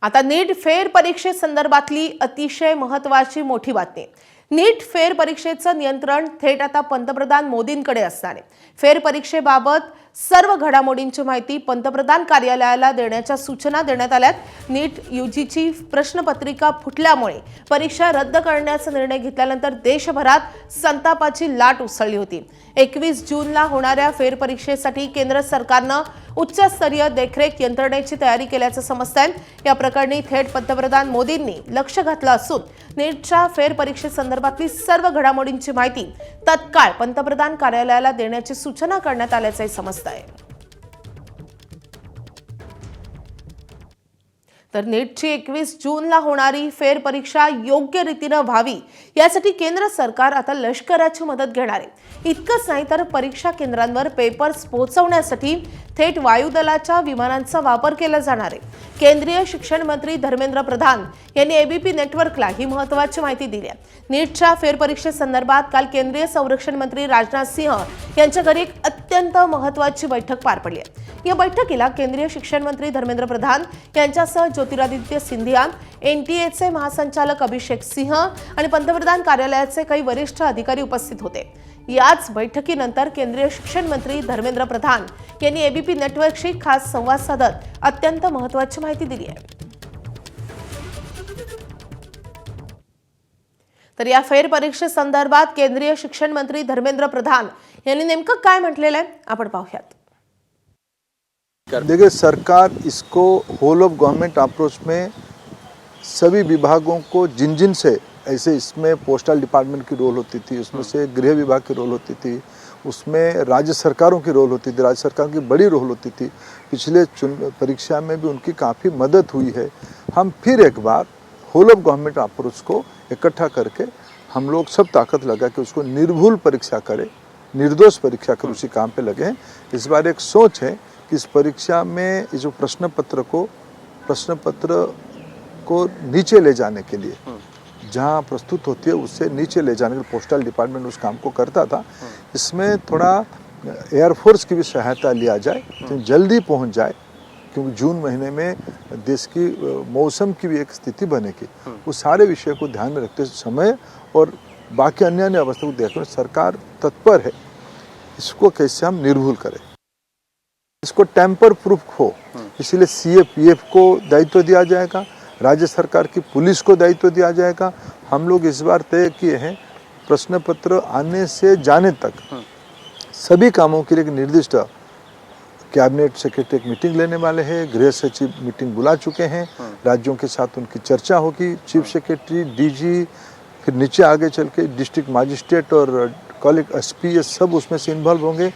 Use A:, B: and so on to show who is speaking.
A: आता नीट फेर परीक्षेसंदर्भातली अतिशय महत्त्वाची मोठी बातमी. नीट फेर परीक्षेचं नियंत्रण थेट आता पंतप्रधान मोदींकडे असणार आहे. फेर परीक्षेबाबत सर्व घडामोडींची माहिती पंतप्रधान कार्यालयाला देण्याच्या सूचना देण्यात आल्यात. नीट यूजीची प्रश्नपत्रिका फुटल्यामुळे परीक्षा रद्द करण्याचा निर्णय घेतल्यानंतर देशभरात संतापाची लाट उसळली होती. 21 जूनला होणाऱ्या फेर परीक्षेसाठी केंद्र सरकारनं उच्चस्तरीय देखरेख यंत्रणेची तयारी केल्याचं समजतंय. या प्रकरणी थेट पंतप्रधान मोदींनी लक्ष घातलं असून नीटच्या फेर परीक्षेसंदर्भातली सर्व घडामोडींची माहिती तत्काळ पंतप्रधान कार्यालयाला देण्याची सूचना करण्यात आल्याचंही समजतंय. तर नीटची 21 जूनला होणारी फेर परीक्षा योग्य रीतीनं व्हावी यासाठी केंद्र सरकार आता लष्कराची मदत घेणार आहे. इतकंच नाही तर परीक्षा केंद्रांवर पेपर्स पोहोचवण्यासाठी थेट वायुदलाच्या विमानांचा वापर केला जाणार आहे. केंद्रीय शिक्षण मंत्री धर्मेंद्र प्रधान यांनी एबीपी नेटवर्कला ही महत्त्वाची माहिती दिली आहे. नीटच्या फेर परीक्षेसंदर्भात काल केंद्रीय संरक्षण मंत्री राजनाथ सिंह यांच्या घरी एक अत्यंत महत्त्वाची बैठक पार पडली आहे. या बैठकीला केंद्रीय शिक्षण मंत्री धर्मेंद्र प्रधान यांच्यासह ज्योतिरादित्य सिंधिया, एनटीएचे महासंचालक अभिषेक सिंह आणि पंतप्रधान कार्यालयाचे काही वरिष्ठ अधिकारी उपस्थित होते. याच बैठकीनंतर केंद्रीय शिक्षण मंत्री धर्मेंद्र प्रधान यांनी एबीपी नेटवर्कशी खास संवाद साधत अत्यंत महत्त्वाची माहिती दिली आहे. तर या फेर परीक्षेसंदर्भात केंद्रीय शिक्षण मंत्री धर्मेंद्र प्रधान यांनी नेमकं काय म्हटलेलं आहे आपण पाहूयात.
B: देखिए, सरकार इसको होल ऑफ गवर्नमेंट अप्रोच में सभी विभागों को जिन से ऐसे इसमें पोस्टल डिपार्टमेंट की रोल होती थी, उसमें से गृह विभाग की रोल होती थी, उसमें राज्य सरकारों की रोल होती थी, राज्य सरकार की बड़ी रोल होती थी. पिछले परीक्षा में भी उनकी काफ़ी मदद हुई है. हम फिर एक बार होल ऑफ गवर्नमेंट अप्रोच को इकट्ठा करके हम लोग सब ताकत लगा के उसको निर्भुल परीक्षा करें, निर्दोष परीक्षा कर उसी काम पे लगे हैं. इस बार एक सोच है कि इस परीक्षा में इस जो प्रश्न पत्र को नीचे ले जाने के लिए, जहाँ प्रस्तुत होती है उससे नीचे ले जाने के लिए पोस्टल डिपार्टमेंट उस काम को करता था. इसमें थोड़ा एयरफोर्स की भी सहायता लिया जाए तो जल्दी पहुंच जाए, क्योंकि जून महीने में देश की मौसम की भी एक स्थिति बनेगी. उस सारे विषय को ध्यान में रखते समय और बाकी अन्य अवस्था को देखकर सरकार तत्पर है इसको कैसे हम निर्भुल करें, इसको टेम्पर प्रूफ हो. इसीलिए सीएपीएफ को दायित्व दिया जाएगा, राज्य सरकार की पुलिस को दायित्व दिया जाएगा. हम लोग इस बार तय किए हैं प्रश्न पत्र आने से जाने तक सभी कामों के लिए एक निर्दिष्ट कैबिनेट सेक्रेटरी एक मीटिंग लेने वाले हैं. गृह सचिव मीटिंग बुला चुके हैं. राज्यों के साथ उनकी चर्चा होगी. चीफ सेक्रेटरी, डीजी, फिर नीचे आगे चल के डिस्ट्रिक्ट मजिस्ट्रेट और कॉलेज एसपी, ये सब उसमें से इन्वॉल्व होंगे.